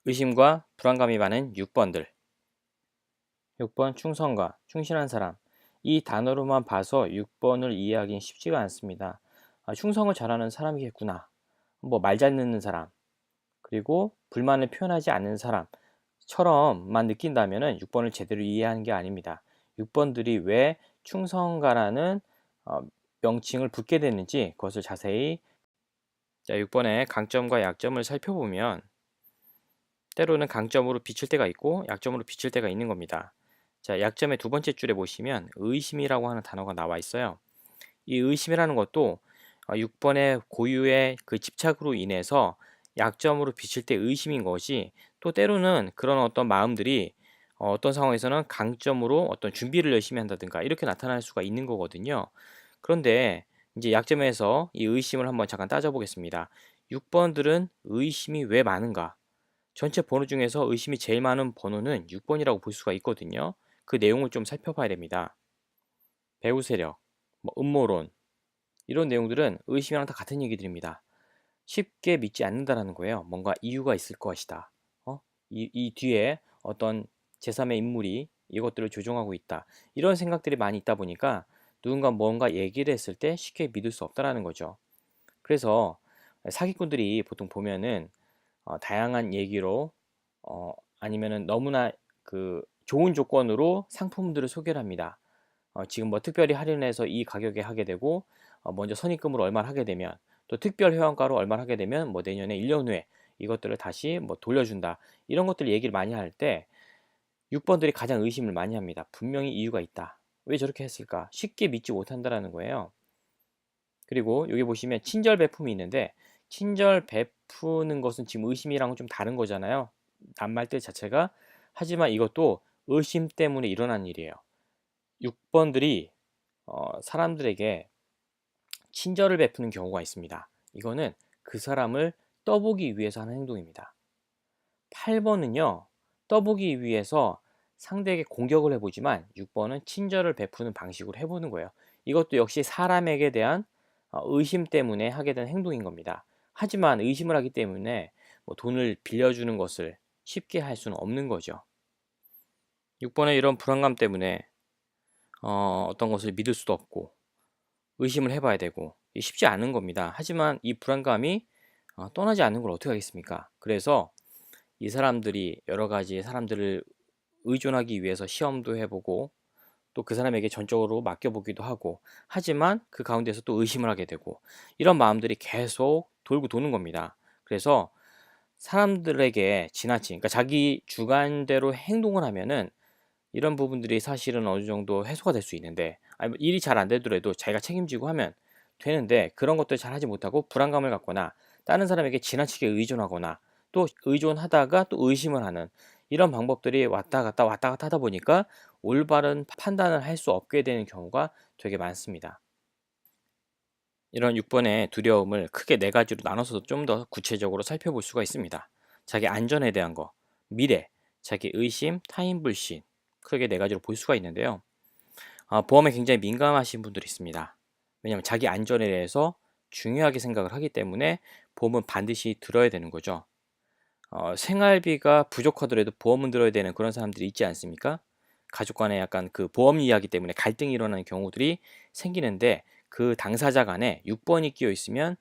의심과 불안감이 많은 6번들. 6번 충성과 충실한 사람. 이 단어로만 봐서 6번을 이해하기는 쉽지가 않습니다. 충성을 잘하는 사람이겠구나. 뭐 말 잘 듣는 사람, 그리고 불만을 표현하지 않는 사람처럼만 느낀다면 6번을 제대로 이해하는 게 아닙니다. 6번들이 왜 충성가라는 어, 명칭을 붙게 됐는지 그것을 자세히 6번의 강점과 약점을 살펴보면 때로는 강점으로 비칠 때가 있고 약점으로 비칠 때가 있는 겁니다. 자, 약점의 두 번째 줄에 보시면 의심이라고 하는 단어가 나와 있어요. 이 의심이라는 것도 6번의 고유의 그 집착으로 인해서 약점으로 비칠 때 의심인 것이, 또 때로는 그런 어떤 마음들이 어떤 상황에서는 강점으로 어떤 준비를 열심히 한다든가 이렇게 나타날 수가 있는 거거든요. 그런데 이제 약점에서 이 의심을 한번 잠깐 따져보겠습니다. 6번들은 의심이 왜 많은가? 전체 번호 중에서 의심이 제일 많은 번호는 6번이라고 볼 수가 있거든요. 그 내용을 좀 살펴봐야 됩니다. 배후 세력, 뭐 음모론, 이런 내용들은 의심이랑 다 같은 얘기들입니다. 쉽게 믿지 않는다라는 거예요. 뭔가 이유가 있을 것이다. 이 뒤에 어떤 제3의 인물이 이것들을 조종하고 있다. 이런 생각들이 많이 있다 보니까 누군가 뭔가 얘기를 했을 때 쉽게 믿을 수 없다라는 거죠. 그래서 사기꾼들이 보통 보면은 다양한 얘기로 아니면은 너무나 그 좋은 조건으로 상품들을 소개를 합니다. 지금 뭐 특별히 할인해서 이 가격에 하게 되고, 먼저 선입금으로 얼마를 하게 되면, 또 특별 회원가로 얼마를 하게 되면 뭐 내년에 1년 후에 이것들을 다시 뭐 돌려준다. 이런 것들 얘기를 많이 할 때 6번들이 가장 의심을 많이 합니다. 분명히 이유가 있다. 왜 저렇게 했을까? 쉽게 믿지 못한다라는 거예요. 그리고 여기 보시면 친절 베품이 있는데, 친절 베푸는 것은 지금 의심이랑은 좀 다른 거잖아요. 낱말들 자체가. 하지만 이것도 의심 때문에 일어난 일이에요. 6번들이 사람들에게 친절을 베푸는 경우가 있습니다. 이거는 그 사람을 떠보기 위해서 하는 행동입니다. 8번은요, 떠보기 위해서 상대에게 공격을 해보지만 6번은 친절을 베푸는 방식으로 해보는 거예요. 이것도 역시 사람에게 대한 의심 때문에 하게 된 행동인 겁니다. 하지만 의심을 하기 때문에 뭐 돈을 빌려주는 것을 쉽게 할 수는 없는 거죠. 6번의 이런 불안감 때문에 어떤 것을 믿을 수도 없고 의심을 해봐야 되고 쉽지 않은 겁니다. 하지만 이 불안감이 떠나지 않는 걸 어떻게 하겠습니까? 그래서 이 사람들이 여러 가지 사람들을 의존하기 위해서 시험도 해보고 또 그 사람에게 전적으로 맡겨보기도 하고, 하지만 그 가운데서 또 의심을 하게 되고, 이런 마음들이 계속 돌고 도는 겁니다. 그래서 사람들에게 지나친, 그러니까 자기 주관대로 행동을 하면은 이런 부분들이 사실은 어느 정도 해소가 될 수 있는데, 아니 뭐 일이 잘 안 되더라도 자기가 책임지고 하면 되는데, 그런 것들 잘 하지 못하고 불안감을 갖거나 다른 사람에게 지나치게 의존하거나 또 의존하다가 또 의심을 하는 이런 방법들이 왔다 갔다 하다 보니까 올바른 판단을 할 수 없게 되는 경우가 되게 많습니다. 이런 6번의 두려움을 크게 네 가지로 나눠서 좀 더 구체적으로 살펴볼 수가 있습니다. 자기 안전에 대한 거, 미래, 자기 의심, 타인 불신, 크게 네 가지로 볼 수가 있는데요. 보험에 굉장히 민감하신 분들이 있습니다. 왜냐하면 자기 안전에 대해서 중요하게 생각을 하기 때문에 보험은 반드시 들어야 되는 거죠. 생활비가 부족하더라도 보험은 들어야 되는 그런 사람들이 있지 않습니까? 가족 간에 약간 그 보험 이야기 때문에 갈등이 일어나는 경우들이 생기는데, 그 당사자 간에 6번이 끼어 있으면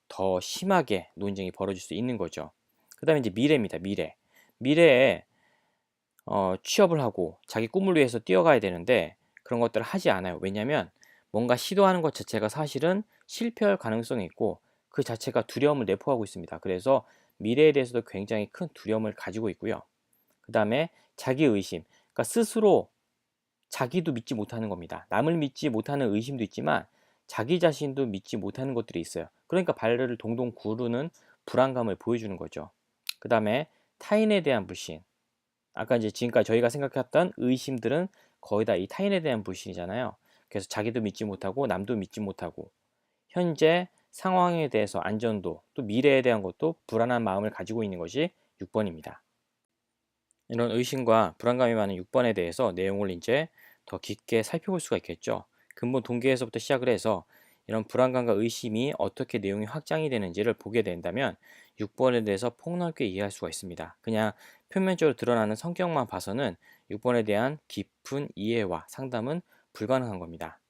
더 심하게 논쟁이 벌어질 수 있는 거죠. 그 다음에 이제 미래입니다. 미래에 취업을 하고 자기 꿈을 위해서 뛰어가야 되는데 그런 것들을 하지 않아요. 왜냐하면 뭔가 시도하는 것 자체가 사실은 실패할 가능성이 있고 그 자체가 두려움을 내포하고 있습니다. 그래서 미래에 대해서도 굉장히 큰 두려움을 가지고 있고요. 그 다음에 자기의심, 그러니까 스스로 자기도 믿지 못하는 겁니다. 남을 믿지 못하는 의심도 있지만 자기 자신도 믿지 못하는 것들이 있어요. 그러니까 발을 동동 구르는 불안감을 보여주는 거죠. 그 다음에 타인에 대한 불신, 아까 이제 지금까지 저희가 생각했던 의심들은 거의 다 이 타인에 대한 불신이잖아요. 그래서 자기도 믿지 못하고 남도 믿지 못하고 현재 상황에 대해서 안전도 또 미래에 대한 것도 불안한 마음을 가지고 있는 것이 6번입니다. 이런 의심과 불안감이 많은 6번에 대해서 내용을 이제 더 깊게 살펴볼 수가 있겠죠. 근본 동기에서부터 시작을 해서 이런 불안감과 의심이 어떻게 내용이 확장이 되는지를 보게 된다면 6번에 대해서 폭넓게 이해할 수가 있습니다. 그냥 표면적으로 드러나는 성격만 봐서는 6번에 대한 깊은 이해와 상담은 불가능한 겁니다.